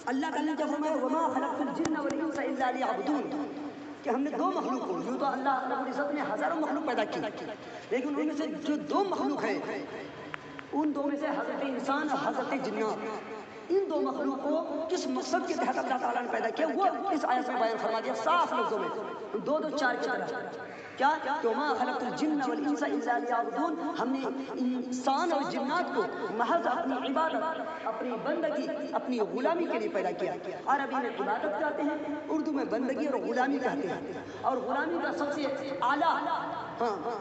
اللہ تعالیٰ نے فرمایا وما خلقت الجن والانس الا لیعبدون کہ ہم نے دو مخلوق کو، یوں تو اللہ رب العزت نے ہزاروں مخلوق پیدا کی، لیکن ان میں سے جو دو مخلوق ہیں ان دو میں سے حضرت انسان اور حضرت جنات، ان دو مخلوق کو کس مقصد کے تحت اللہ تعالیٰ نے پیدا کیا وہ اس آیت میں بیان فرما دیا صاف لفظوں میں، دو دو چار کی طرح کیا کہ وما خلقت الجن والانس الا لیعبدون، ہم نے انسان اور جنات کو محض اپنی عبادت، اپنی بندگی، اپنی غلامی کے لیے پیدا کیا۔ عربی میں عبادت کہتے ہیں، اردو میں بندگی اور غلامی کہتے ہیں، اور غلامی کا سب سے اعلیٰ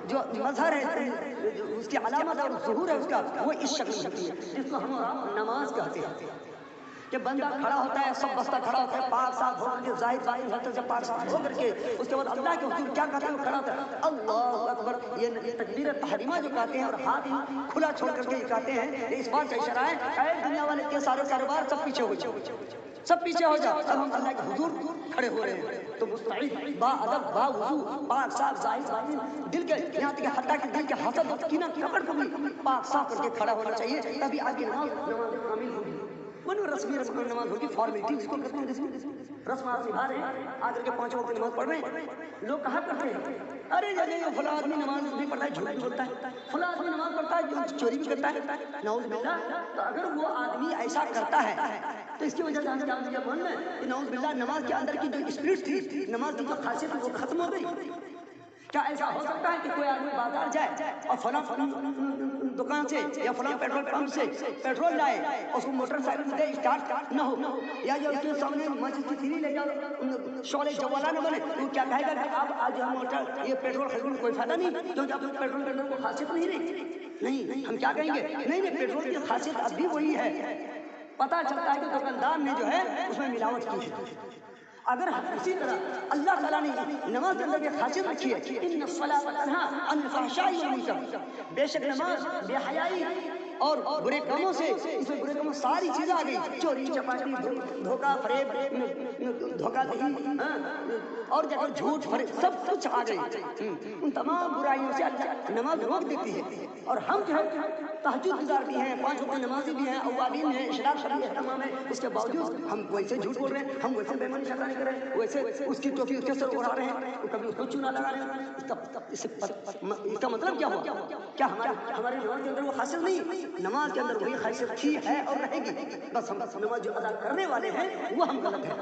جو مظہر ہے، اس کی علامت اور ظہور ہے اس کا، وہ اس شکل میں ہوتی ہے جس کو ہم نماز کہتے ہیں کہ بندہ کھڑا ہوتا ہے، سب بستہ کھڑا ہوتا ہے، پاک صاف ہو کر کے، ظاہر باطن ہوتا ہے، جب پاک صاف ہو کر کے اس کے بعد اللہ کے حضور کیا کہتا ہے، وہ کھڑا ہوتا ہے اللہ اکبر، یہ تکبیر تحریمہ جو کہتے ہیں اور ہاتھ کھلا چھوڑ کر کے کہتے ہیں، یہ اس بات کا اشارہ ہے اے دنیا والے کے سارے کاروبار سب پیچھے ہو جاؤ، سب پیچھے ہو جاؤ، اب ہم اللہ کے حضور کھڑے ہو رہے ہیں تو مستعد با ادب با وضو پاک صاف ظاہر باطن دل کے، یہاں تک کہ حتیٰ کہ دل کے حسد اور کینہ کپٹ کو بھی پاک صاف کر کے کھڑا ہونا چاہیے، تبھی آپ کی نماز کامل ہوگی۔ وہ رسمی نماز ہوگی، فارمیلٹی اس کو کہتے ہیں، رسم آپ نبھا رہے ہیں، آ کر کے 5 وقت نماز پڑھ رہے ہیں، لوگ کہا کرتے ہیں ارے یہ فلاں آدمی نماز نہیں پڑھتا ہے، جھوٹ بھی بولتا ہے، فلاں آدمی نماز پڑھتا ہے، چوری بھی کرتا ہے، نعوذ باللہ۔ تو اگر وہ آدمی ایسا کرتا ہے تو اس کی وجہ سے ہم کیا یہ مان لیں کہ نعوذ باللہ نماز کے اندر کی جو اسپرٹ تھی، نماز کی جو خاصیت تھی وہ ختم ہو گئی؟ کیا ایسا ہو سکتا ہے کہ کوئی آدمی بازار جائے اور فلاں دکان سے یا فلاں پیٹرول پمپ سے پیٹرول لائے، اس کو موٹر سائیکل سے اسٹارٹ نہ ہو، یا جو اس کے سامنے مسجد کی تیری لے جاؤ شعلے جوالا نہ بنے، تو کیا کہے گا کہ اب آج ہم موٹر یہ پیٹرول خریدنے میں کوئی فائدہ نہیں، کیونکہ اب پیٹرول کو خاصیت نہیں رہی؟ نہیں، ہم کیا کہیں گے نہیں پیٹرول کی خاصیت اب بھی وہی ہے، پتہ چلتا ہے کہ دکاندار نے جو ہے اس میں ملاوٹ کی ہے۔ اگر اسی طرح اللہ تعالیٰ نے نماز کے اندر یہ خاصیت رکھی ہے ان الصلاۃ تنہی عن الفحشاء والمنکر، بے شک نماز بے حیائی اور برے کاموں سے، اس میں برے کاموں ساری چیزیں آ گئی، چوری چپاٹی دھوکہ فریب دھوکہ دہی اور جگہ جھوٹ فریب سب کچھ آ گئی، ان تمام برائیوں سے اللہ نماز روک دیتی ہے۔ اور ہم جو ہے تہجد گزار بھی ہیں، 5 وقت نمازی بھی ہیں، اوابین ہیں، اشراق شریف اہتمام ہے، اس کے باوجود ہم ویسے جھوٹ بول رہے ہیں، ہم ویسے بےمانی شیطانی کر رہے ہیں، ویسے اس کی ٹوپی اس کے سر اڑا رہے ہیں، کبھی اس کو چونا لگا رہے ہیں، اس کا مطلب کیا ہوا؟ کیا ہماری نماز کے اندر وہ خاصیت نہیں؟ نماز کے اندر وہی خاصیت تھی ہے اور رہے گی، بس ہم نماز جو ادا کرنے والے ہیں وہ ہم غلط ہیں،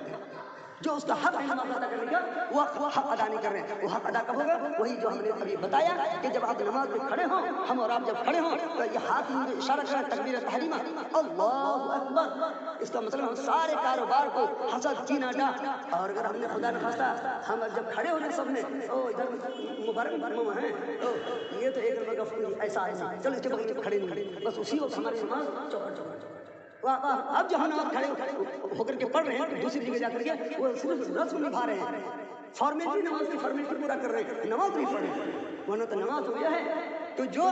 جو اس کا حق ہے نماز ادا کرنے کا وہ حق ادا نہیں کر رہے ہیں۔ وہ حق ادا کب ہوگا؟ وہی جو ہم نے ابھی بتایا کہ جب آپ نماز میں کھڑے ہوں، ہم اور آپ جب کھڑے ہوں تو یہ ہاتھ اشارہ کریں تکبیر تحریمہ اللہ اکبر، اس کا مطلب ہم سارے کاروبار کو حسد کینہ ڈاہ، اور اگر ہم نے خدا نخواستہ ہم جب کھڑے ہو جائیں سب میں ادھر مبارک ماما ہیں یہ تو ایک نمبر کا ایسا ہے، چلو اس کے بغیر کھڑے نہیں، بس اسی وقت ہماری نماز چوپٹ۔ اب جو ہم نماز کھڑے ہو کر کے پڑھ رہے ہیں دوسری جگہ جا کر کے وہ صرف رسم نبھا رہے ہیں، فارمیلٹی نماز کی فارمیلٹی پورا کر رہے ہیں، نماز نہیں پڑھ رہے ہیں، ورنہ تو نماز ہو گیا ہے تو جو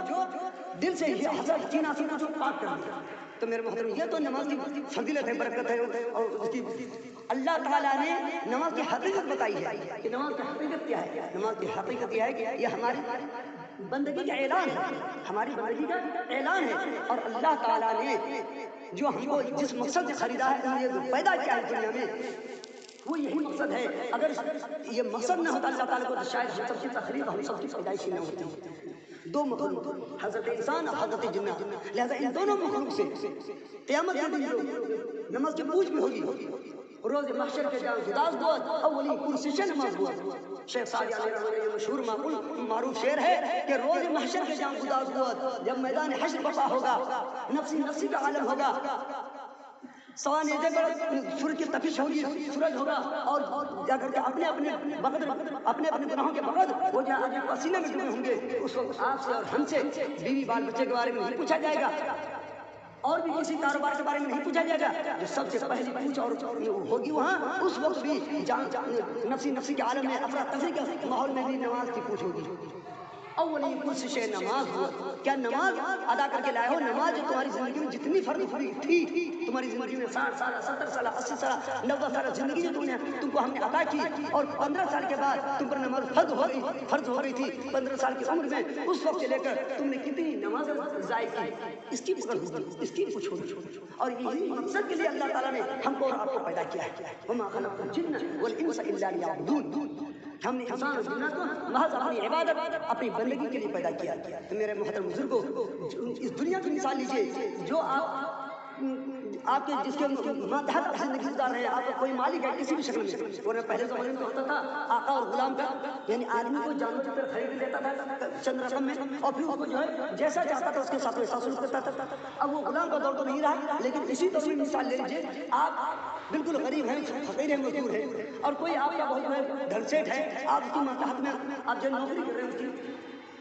دل سے یہ حسد کینہ سے جو پاک کر دیا۔ تو میرے محترم یہ تو نماز کی فضیلت ہے، برکت ہے، اور اس کی اللہ تعالیٰ نے نماز کی حقیقت بتائی ہے کہ نماز کی حقیقت کیا ہے۔ نماز کی حقیقت یہ ہے کہ یہ ہماری بندگی کا اعلان ہے، ہماری بندگی کا اعلان ہے، اور اللہ تعالیٰ نے جو ہم کو جس مقصد سے خریدا ہے، جو پیدا کیا ہے دنیا میں وہ یہی مقصد ہے۔ اگر یہ مقصد نہ ہوتا اللہ تعالیٰ کو تو شاید ہم سب کی تخلیق ہم سب کی پیدائش نہ ہوتی۔ دو مخلوق حضرت انسان اور حضرت جنات، لہذا ان دونوں مخلوق سے قیامت کے دن جو نماز کی پوچھ بھی ہوگی، روز محشر کے جہاں جداز بود اولی پرسشن نماز بود۔ شیخ سعدی علیہ رحمۃ اللہ یہ مشہور معروف شعر ہے کہ روز محشر کے جہاں جداز بود، جب میدان حشر برپا ہوگا، نفسی نفسی کا عالم ہوگا، سوانے پر سورج کی تپش ہوگی، سورج ہوگا، اور جا کر کے اپنے اپنے گناہوں کے بغیر وہ جو آج پسینے میں ڈوبے ہوں گے، اس وقت آپ سے اور ہم سے بیوی بال بچے کے بارے میں نہیں پوچھا جائے گا، اور بھی کسی کاروبار کے بارے میں نہیں پوچھا جائے گا، جو سب سے پہلی پوچھ اور ہوگی وہاں اس وقت بھی نفسی کے عالم میں افراتفری کے ماحول میں بھی نماز کی پوچھ ہوگی۔ اول کوشش نماز ہوا. کیا نماز ادا کر کے لائے ہو؟ نماز جو تمہاری زندگی میں جتنی فرض تھی تمہاری زندگی میں 60 سال 70 سال 80 سال 90 سال زندگی جو تم کو ہم نے عطا کی، اور 15 سال کے بعد تم پر نماز فرض ہو گئی تھی 15 سال کی عمر میں، اس وقت سے لے کر تم نے کتنی نماز ضائع کی، اس کی فکر ہوگی، اس کی کچھ ہوگی. اور یہی مقصد کے لیے اللہ تعالیٰ نے ہم کو اور آپ کو پیدا کیا ہے. وما خلقت الجن والانس الا لیعبدون. ہم نے انسان اور جنات کو محض اپنی عبادت اپنی بندگی کے لیے پیدا کیا. تو میرے محترم بزرگوں، اس دنیا کی مثال لیجیے، جو آپ کے جس کے ماتحت آپ زندگی گزار رہے ہیں، آپ کا کوئی مالک ہے کسی بھی شکل میں، ورنہ پہلے زمانے میں ہوتا تھا آقا اور غلام کا، یعنی آدمی کو جانور کی طرح خرید لیتا تھا چند رقم میں، اور پھر اس کو جو ہے جیسا چاہتا تھا اس کے ساتھ ویسا سلوک کرتا تھا. اب وہ غلام کا دور تو نہیں رہا، لیکن اسی طور میں مثال لے لیجیے، آپ بالکل غریب ہیں، فقیر ہیں، مزدور ہیں، اور کوئی آپ کا بہت گھرسیٹ ہے، آپ اس کی ماتحت میں آپ جو نوکری کر رہے ہیں اس کی،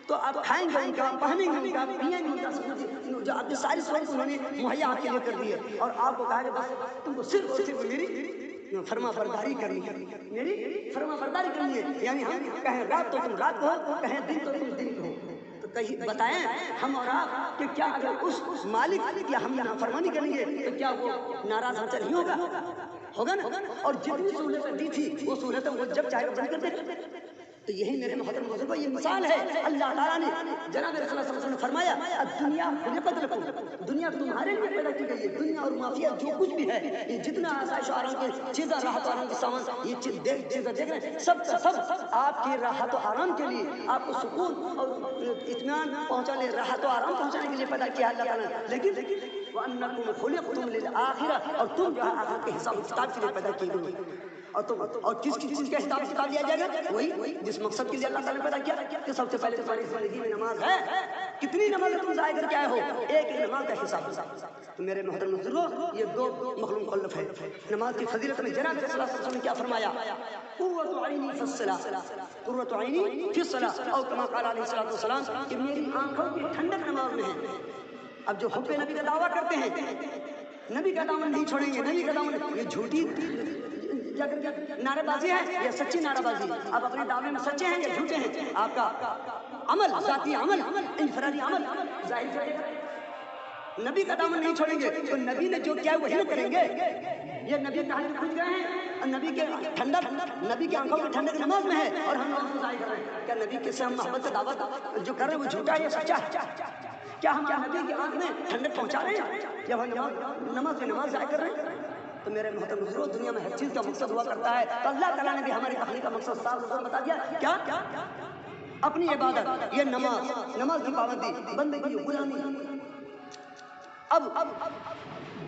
تو آپ کھائیں گے ان کا، پہنیں گے ان کا، پیئیں گے ان کا، جو آپ کی ساری سہولت انہوں نے مہیا آپ کے لیے کر دی ہے، اور آپ کو کہا کہ بس تم کو صرف اور صرف میری فرما برداری کرنی ہے، میری فرما برداری کرنی ہے. یعنی ہم کہیں رات تو تم رات کو ہو، کہیں دن تو تم دن کو ہو. تو کہیں بتائیں ہم اور آپ کہ کیا اگر اس مالک کی ہم نافرمانی کریں گے تو کیا وہ ناراض ہم سے نہیں ہوگا نا؟ اور جتنی سہولتیں دی تھی وہ سہولتیں وہ جب چاہے بند کر دے. تو یہی میرے محترم بزرگوں یہ مثال ہے. اللہ تعالیٰ نے جناب رسول اللہ صلی اللہ علیہ وسلم نے فرمایا الدنیا خلقت لکم، دنیا تمہارے لیے پیدا کی گئی ہے. دنیا اور معافیہ جو کچھ بھی ہے، یہ جتنا آسائش و آرام کی چیزیں، راحت و آرام کے سامان، یہ چیزیں دیکھ رہے ہیں، سب کا سب آپ کی راحت و آرام کے لیے، آپ کو سکون اور اطمینان پہنچانے، راحت و آرام پہنچانے کے لیے پیدا کیا اللہ تعالیٰ نے. لیکن وَأَنَّكُمْ خُلِقْتُمْ لِلْآخِرَةِ، اور تم جو ہے آخرت کے حساب کتاب کے لیے پیدا کیے گئے. اور کس چیز کا حساب کتاب لیا جائے گا؟ وہی جس مقصد کے لیے اللہ تعالیٰ نے پیدا کیا کہ سب سے پہلے تمہاری زندگی میں نماز ہے. کتنی نماز تم ضائع کر کے آئے ہو؟ ایک نماز کا حساب. تو میرے محترم بزرگوں، یہ دو مخلوق مکلف ہے. نماز کی فضیلت میں جناب صلی اللہ علیہ وسلم نے کیا فرمایا؟ قرۃ عینی فی الصلاۃ، قرۃ عینی فی الصلاۃ، اور کما قال علیہ الصلوۃ والسلام کہ میری آنکھوں کی ٹھنڈک نماز میں ہے. اب جو حب نبی کا دعویٰ کرتے ہیں، نبی کا دامن نہیں چھوڑیں گے، نبی کا دامن، یہ جھوٹی نعرے بازی ہے یا سچی نعرہ بازی؟ آپ اپنے دعوے میں سچے ہیں یا جھوٹے ہیں؟ آپ کا عمل، ذاتی عمل، انفرادی عمل ظاہر کرے گا. نبی کا دامن نہیں چھوڑیں گے تو نبی نے جو کیا وہی نہ کریں گے. یہ نبی کہاں سے کھج گئے ہیں، اور نبی کے ٹھنڈک، نبی کی آنکھوں کی ٹھنڈک نماز میں ہے، اور ہم نماز ظاہر کر رہے ہیں. کیا نبی کے سے ہم محبت سے دعوت جو کر رہے ہیں وہ جھوٹا ہے یا سچا ہے؟ کیا ہم نبی کی آنکھ میں ٹھنڈک پہنچا رہے ہیں یا ہم نماز میں نماز ظاہر کر رہے ہیں؟ تو میرے محترم بزرگوں، دنیا میں ہر چیز کا مقصد ہوا کرتا ہے. تو اللہ تعالیٰ نے بھی ہماری تخلیق کا مقصد صاف ستھرا بتا دیا. کیا؟ اپنی عبادت، یہ نماز کی پابندی، بندگی، غلامی. اب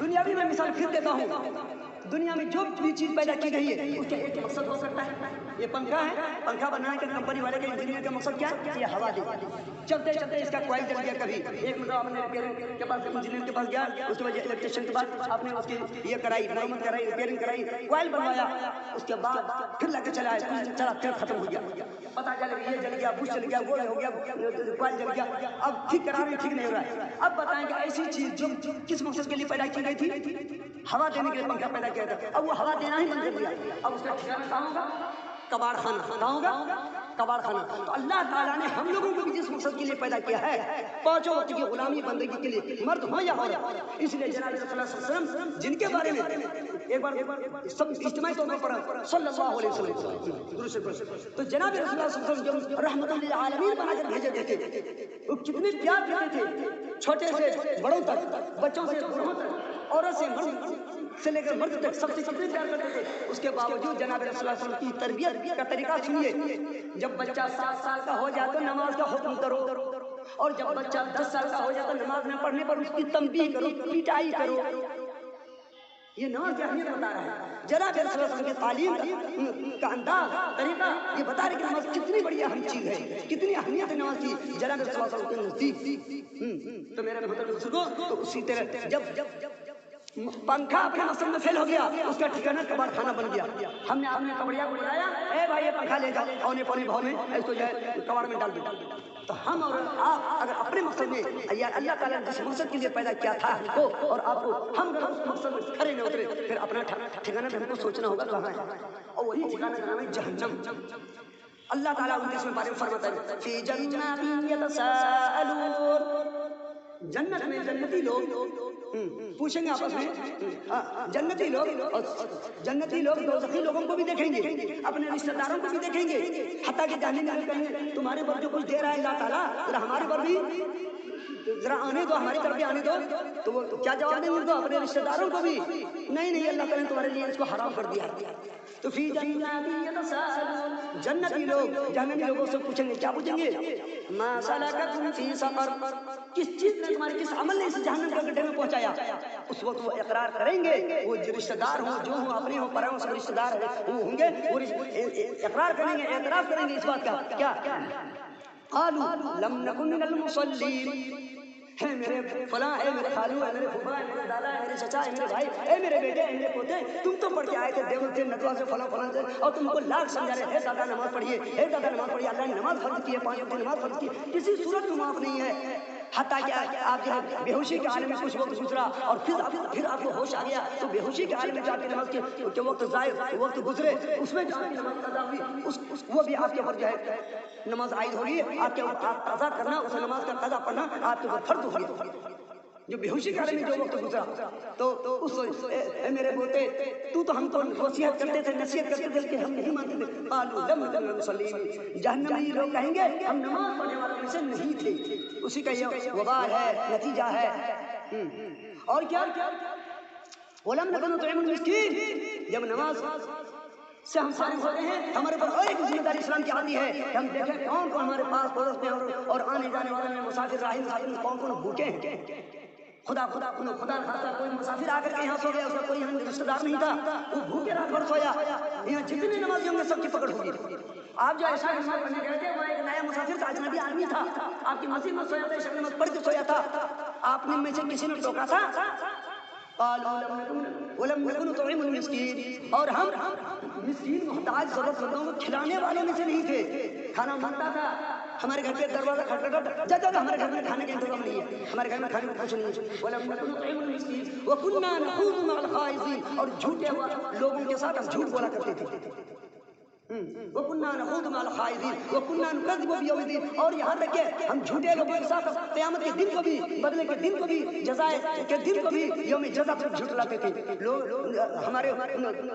دنیاوی میں مثال پھر دیتا ہوں. دنیا میں جو بھی چیز پیدا کی گئی ہے اس کا ایک مقصد ہو سکتا ہے. یہ پنکھا ہے، پنکھا بنانے کے کمپنی والے کے انجینئر کا مقصد کیا ہے؟ یہ ہوا دے. چلتے چلتے اس کا کوائل جل گیا. کبھی ایک مرتبہ آپ نے ریپیئرنگ کے پاس انجینئر کے پاس گیا، اس کے بعد الیکٹریشین کے پاس آپ نے اس کی یہ کرائی، مرمت کرائی، ریپیئرنگ کرائی، کوائل بنوایا. اس کے بعد پھر لے کے چلا پھر ختم ہو گیا. پتا چلا کہ یہ جل گیا، بش جل گیا، وہ ہو گیا، کوائل جل گیا. اب ٹھیک کرا رہے ہیں، ٹھیک نہیں ہو رہا ہے. اب بتائیں کہ ایسی چیز جو کس مقصد کے لیے پیدا کی گئی تھی؟ ہوا دینے کے لیے پنکھا پیدا کیا تھا. اب وہ ہوا دینا ہی بند کر دیا. اب اس کا ٹھکانا کہاں ہوگا؟ کباڑ خانہ. کہاں ہوگا؟ کباڑ خانہ. تو اللہ تعالیٰ نے ہم لوگوں کو بھی جس مقصد کے لیے پیدا کیا ہے، پانچوں وقت کی غلامی بندگی کے لیے، مرد ہو یا عورت. اس لیے جناب صلی اللہ علیہ وسلم جن کے بارے میں ایک بار سب اجتماعی طور پر پڑھا صلی اللہ علیہ وسلم، تو جناب رسول اللہ صلی اللہ علیہ وسلم جو رحمت للعالمین بنا کر بھیجے تھے، وہ کتنے پیار کرتے تھے چھوٹے سے بڑوں تک، بچوں سے بوڑھوں تک، عورت سے مرد سے لے کر مرد تک، سب سے کتنے پیار کرتے تھے. اس کے باوجود جناب رسول اللہ صلی اللہ علیہ وسلم کی تربیت کا طریقہ سنیے. جب بچہ 7 سال کا ہو جائے تو نماز کا حکم کرو، اور جب بچہ 10 سال کا ہو جائے تو نماز نہ پڑھنے پر اس کی تنبیہ کرو، پٹائی کرو. یہ نماز کی اہمیت بتا رہا ہے. جناب رسول اللہ صلی اللہ علیہ وسلم کی تعلیم کا انداز، طریقہ یہ بتا رہے کہ نماز کتنی بڑی اہم چیز ہے، کتنی اہمیت ہے نماز کی جناب رسول اللہ صلی اللہ علیہ وسلم کے نزدیک. تو میرے محترم بزرگوں، تو اسی طرح جب پنکھا اپنے مقصد میں فیل ہو گیا، اس کا ٹھکانہ کباڑ خانہ بن گیا. ہم نے اپنے کبڑیا کو بلایا، اے بھائی یہ پنکھا لے جاؤ، اونے پونے بھاؤ میں اس کو جو ہے کباڑ میں ڈال دو. تو ہم اور آپ اگر اپنے مقصد میں، یا اللہ تعالیٰ نے جس مقصد کے لیے پیدا کیا تھا ہم کو اور آپ کو، ہم اگر اس مقصد میں کھڑے نہ اترے، پھر اپنا ٹھکانہ بھی ہم کو سوچنا ہوگا کہاں ہے، اور وہی ٹھکانہ کا نام ہے جہنم. اللہ تعالیٰ ان کے اس میں بارے میں فرماتا ہے فی جنات یتساءلون، جنت میں جنتی لوگ پوچھیں گے آپس میں، جنتی لوگ دوزخی لوگوں کو بھی دیکھیں گے، اپنے رشتہ داروں کو بھی دیکھیں گے، حتیٰ کہ جہنم میں کہیں گے تمہارے پر جو کچھ دے رہا ہے اللہ تعالیٰ ذرا ہمارے پر بھی ذرا آنے دو، ہماری طرف بھی آنے دو، تو وہ کیا جواب دیں گے؟ اپنے رشتہ داروں کو بھی نہیں اللہ تعالیٰ نے تمہارے لیے اس کو حرام کر دیا۔ تو فی جنات یتساءلون، جنتی لوگ جہنمی لوگوں سے پوچھیں گے، کیا پوچھیں گے؟ ما سلککم فی سقر، کس چیز نے تمہارے، کس عمل نے اس جہنم کے گڈھے میں پہنچایا؟ اس وقت وہ اقرار کریں گے، وہ رشتہ دار ہوں جو ہوں، اپنے ہوں پرے ہوں، سب رشتہ دار وہ ہوں گے، وہ اقرار کریں گے، اعتراف کریں گے اس بات کا، کیا؟ قالوا لم نکن من المصلین، اے میرے فلاں، اے میرے خالو، اے میرے پھوپھا، اے میرے دادا، اے میرے چچا، اے میرے بھائی، اے میرے بیٹے، اے میرے پوتے، تم تو پڑھ کے آئے تھے دیوبند سے، ندوہ سے، فلاں سے، اور تم کو لاکھ سمجھا رہے، اے دادا نماز پڑھیے، اے دادا نماز پڑھیے، اللہ نے نماز فرض کی ہے، 5 وقت نماز فرض کی، کسی صورت میں معاف نہیں ہے۔ حتیٰ کہ آپ جو ہے بے ہوشی کے عالم میں کچھ وقت گزرا اور پھر آپ کو ہوش آ گیا، تو بے ہوشی کے عالم میں جا کے نماز کے وقت ضائع، وقت گزرے، اس میں جو آپ کی نماز قضا ہوئی، وہ بھی آپ کے اوپر جو ہے نماز عائد ہوگی، آپ قضا کرنا، اس نماز کا قضا پڑھنا آپ کے اوپر فرض ہوگی۔ جو بے ہوشی کے عالم میں جو وقت گزرا، تو اس اے میرے پوتے، تو ہم تو وصیت کرتے تھے، نصیحت کرتے تھے کہ ہم نہیں مانتے تھے، قالوا لم نکن من المصلین، جہنمی لوگ کہیں گے ہم نماز پڑھنے والوں میں سے نہیں تھے، اسی کا یہ وبال ہے، نتیجہ ہے۔ اور کیا؟ وَلَمْ نَكُن نُطْعِمُ الْمِسْكِينَ، جب نماز سے ہم فارغ ہوتے ہیں، ہمارے پر اور ایک ذمہ داری اسلام کی آتی ہے کہ ہم دیکھیں کون کون ہمارے پاس پڑوس میں اور آنے جانے والے میں، مسافر راہی مسافر میں کون کون بھوکے ہیں۔ خدا خاصہ کوئی مسافر آ کر کے یہاں سو گیا، اس کا کوئی یہاں رشتہ دار نہیں تھا، وہ بھوکے رات بھر سویا، یہاں جتنے نمازی ہوں گے سب کی پکڑ ہوگی۔ آپ جو ایسا نماز پڑھنے گئے تھے، وہ ایک نیا مسافر تھا، اجنبی آدمی تھا، آپ کی مسجد میں سویا تھا، عشاء نماز پڑھ کے سویا تھا، آپ میں سے کسی نے ٹوکا تھا؟ قالوا ولم نكن نطعم المسكين، اور ہم مسکین محتاج ضرورت مندوں کو کھلانے والوں میں سے نہیں تھے۔ کھانا بنتا تھا، ہمارے گھر پہ دروازہ کھٹکھٹ، جب ہمارے گھر میں کھانے کا انتظام نہیں ہے، ہمارے گھر میں کھانے کو کچھ نہیں ہے۔ ولم نكن نطعم المسكين وكنا نخوض مع الخائضين، اور جھوٹے لوگوں کے ساتھ ہم جھوٹ بولا کرتے تھے۔ وَكُنَّا نَخُوضُ مَعَ الْخَائِضِينَ وَكُنَّا نُكَذِّبُ بِيَوْمِ الدِّينِ، اور یہاں تک کہ ہم جھوٹے لوگوں کے ساتھ قیامت کے دن کو بھی، بدلے کے دن کو بھی، جزائے کے دن کو بھی، یوم جزا پر جھٹلاتے تھے۔ لوگ ہمارے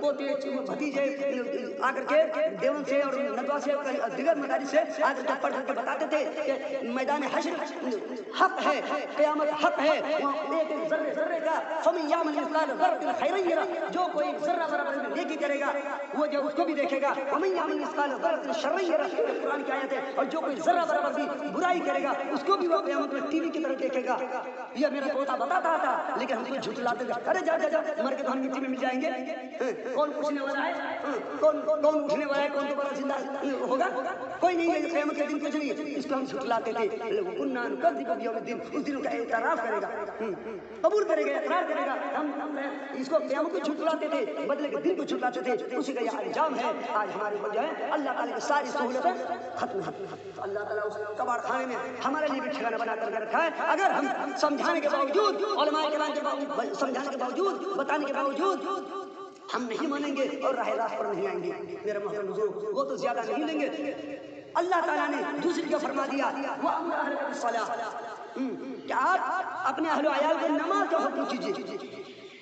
پوتے بھتیجے آ کر کے دیوبند سے اور ندوہ سے دیگر مدارس سے آ کر کے پڑھ کر کے بتاتے تھے کہ میدان حشر حق ہے، قیامت حق ہے، وہاں ایک ذرے ذرے کا فَمَن يَعْمَلْ مِثْقَالَ ذَرَّةٍ خَيْرًا يَرَهُ، جو کوئی ذرہ برابر نیکی کرے گا وہ جو اس کو بھی دیکھے گا، وَمَن يَعْمَلْ مِثْقَالَ ذَرَّةٍ شَرًّا يَرَهُ، قرآن کی آیت ہے، اور جو کوئی ذرہ برابر بھی برائی کرے گا اس کو بھی وہ قیامت میں ٹی وی کی طرح دیکھے گا۔ یہ میرا پوتا بتاتا تھا، لیکن ہم کو جھٹلاتے تھے، ارے جا جا جا مر کے تو ہم مٹی میں مل جائیں گے، کون پوچھنے والا ہے، کون اٹھنے والا ہے، کون دوبارہ زندہ ہوگا، کوئی نہیں ہے، قیامت کے دن کچھ نہیں ہے، اس کو ہم جھٹلاتے تھے۔ وَكُنَّا نُكَذِّبُ بِيَوْمِ الدِّينِ، اس دن کا اعتراف کرے گا، قبول کرے گا، اقرار کرے گا، ہم اس کو قیامت کو جھٹلاتے تھے، بدلے کے دن کو جھٹلاتے تھے، اسی کا یہ انجام ہے۔ آج ہمارے اوپر جو ہے اللہ تعالیٰ کی ساری سہولتیں ختم ہیں، تو اللہ تعالیٰ اس کباڑ خانے میں ہمارے لیے بھی ٹھکانہ بنا کر کے رکھا ہے۔ اگر ہم سمجھانے کے باوجود، علماء کرام کے باوجود، سمجھانے کے باوجود، بتانے کے باوجود ہم نہیں مانیں گے اور راہ راست پر نہیں آئیں گے، میرے محترم حضور، وہ تو زیادہ نہیں لیں گے۔ اللہ تعالیٰ نے دوسری کا فرما دیا، وَأَمُرْ أَهْلَكَ بِالصَّلَاةِ، کہ آپ اپنے اہل و عیال کو نماز کا حکم کیجیے،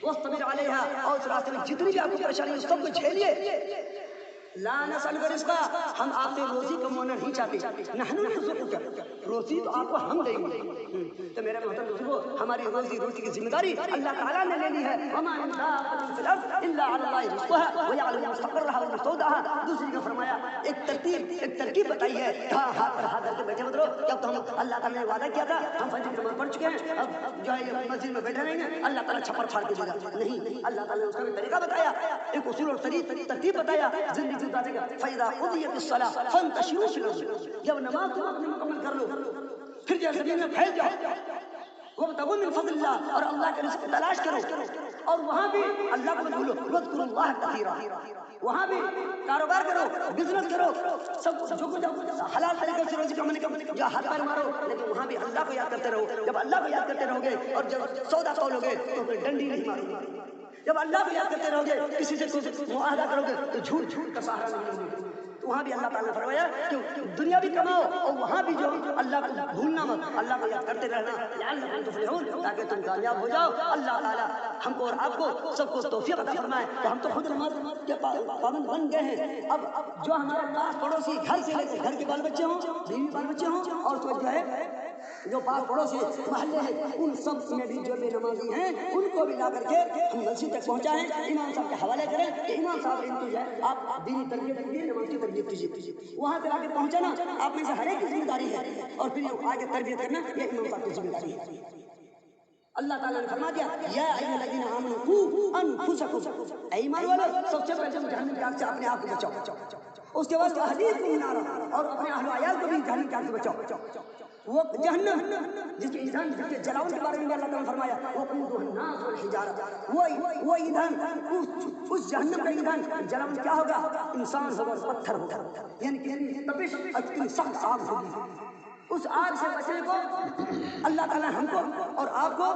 وَاصْطَبِرْ عَلَيْهَا، اور اس راستے میں جتنی بھی آپ کو پریشانی ہے سب کو جھیلیے۔ لا نسألک رزقا، ہم آپ سے روزی کمانا نہیں چاہتے، نحن نرزقک، روزی تو آپ کو ہم دیں گے۔ تو میرے محترم بزرگوں، ہماری روزی کی ذمہ داری اللہ تعالیٰ نے لے لی ہے، وما من دابۃ فی الارض الا علی اللہ رزقها ویعلم مستقرها ومستودعها۔ دوسری کا فرمایا ایک ترکیب بتائی ہے، ہاتھ پر ہاتھ رکھ کے بیٹھے مت رہو کہ اب تو ہم اللہ تعالیٰ نے وعدہ کیا تھا، ہم فجر کی نماز پڑھ چکے ہیں، اب جو ہے مسجد میں بیٹھے رہیں گے، اللہ تعالیٰ چھپر پھاڑ کے دے گا، نہیں، اللہ تعالیٰ نے اس کا بھی طریقہ بتایا، ایک اصول اور ترتیب بتایا زندگی گزارنے کا۔ فَإِذَا قُضِيَتِ الصَّلَاةُ فَانتَشِرُوا فِي الْأَرْضِ، جب نماز تم اپنی مکمل کر لو پھر جو زمین میں پھیل جاؤ، وَابْتَغُوا مِنْ فَضْلِ اللَّهِ، اور اللہ کے رزق تلاش کرو، اور وہاں بھی اللہ کو مت بھولو، وَاذْكُرُوا اللَّهَ كَثِيرًا، وہاں بھی کاروبار کرو، بزنس کرو، سب جو کچھ حلال طریقے سے روزی کمانے کا جو ہاتھ پیر مارو، لیکن وہاں بھی اللہ کو یاد کرتے رہو۔ جب اللہ کو یاد کرتے رہو گے اور جب سودا تولو گے تو کوئی ڈنڈی نہیں مارو گے، جب اللہ کو یاد کرتے رہو گے، کسی سے معاہدہ کرو گے تو جھوٹ کا سہارا نہیں لو گے۔ تو وہاں بھی اللہ تعالیٰ نے فرمایا کہ دنیا بھی کماؤ اور وہاں بھی جو اللہ کو بھولنا مت، اللہ کو یاد کرتے رہنا لعلکم تفلحون، تاکہ تم کامیاب ہو جاؤ۔ اللہ تعالیٰ ہم کو اور آپ کو سب کو توفیق عطا فرمائے کہ ہم تو خود نماز کے پابند بن گئے ہیں، اب جو ہمارے پاس پڑوسی گھر سے لے کے گھر کے بال بچے ہوں، بیوی بال بچے ہوں، اور تو جو ہے جو پاس پڑوسی محلے ہیں ان سب میں بھی جو بے نمازی ہیں ان کو بھی لا کر کے ہم مسجد تک پہنچائیں، امام صاحب کے حوالے کریں کہ امام صاحب ان کو جو ہے آپ دینی تربیت دیجیے، نماز کی تربیت کیجیے، وہاں تک آ کے پہنچانا آپ میں سے ہر ایک کی ذمہ داری ہے، اور پھر یہ آگے تربیت کرنا یہ امام صاحب کی ذمہ داری ہے۔ اللہ تعالیٰ نے فرما دیا یا ایھا الذین آمنوا قوا انفسکم، اے ایمان والو سب سے پہلے تم جہنم کی آگ سے اپنے آپ کو بچاؤ، اس کے بعد اہلیکم نارا، اور اپنے اہل و عیال کو بھی جہنم کی آگ سے بچاؤ۔ وہ جہنم جس کے ایندھن جس کے جلاؤ کے بارے میں اللہ تعالیٰ نے فرمایا وقودها الناس والحجارہ، وہ ایندھن اس جہنم کا ایندھن جلاؤ کیا ہوگا؟ انسان ہوگا، پتھر ہوگا، یعنی کہ تپش اتنی سخت آگ ہوگی۔ اس آگ سے بچنے کو اللہ تعالیٰ ہم کو اور آپ کو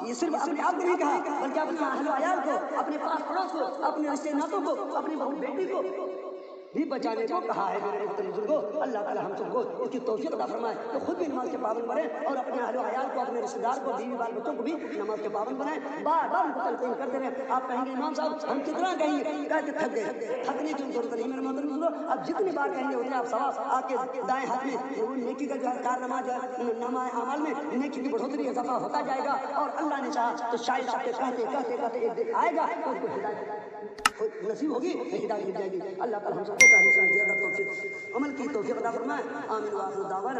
یہ صرف اپنے آپ کو نہیں کہا بلکہ اپنے اہل و عیال کو، اپنے پاس پڑوس کو، اپنے رشتے ناتوں کو، اپنی بہو بیٹی کو بھی بچانے کو کہا ہے۔ میرے محترم بزرگوں، اللہ تعالیٰ ہم سب کو اس کی توفیق عطا فرمائے کہ خود بھی نماز کے پابند بنیں اور اپنے اہل و عیال کو، اپنے رشتے دار کو، بیوی بال بچوں کو بھی نماز کے پابند بنائیں۔ بار بار ان کو تلقین کرتے رہیں۔ آپ کہیں گے امام صاحب ہم کتنا کہیں گے، کہہ کے تھک گئے، تھکنے کی ضرورت نہیں میرے محترم بزرگوں، اب جتنی بار کہیں گے اتنے آپ ثواب آپ کے دائیں ہاتھ میں وہ نیکی کا جو ہے کارنامہ جو ہے نامہ اعمال میں نیکی کی بڑھوتری اضافہ ہوتا جائے گا، اور اللہ نے چاہا تو شاید آپ کے کہتے کہتے کہتے ایک دن آئے گا تو اس کو ہدایت نصیب ہوگی، ہدایت مل جائے گی۔ اللہ تعالیٰ ہم سب کو کہنے سے زیادہ توفیق عمل کی توفیق عطا فرمائے۔ آمین وآخر دعوانا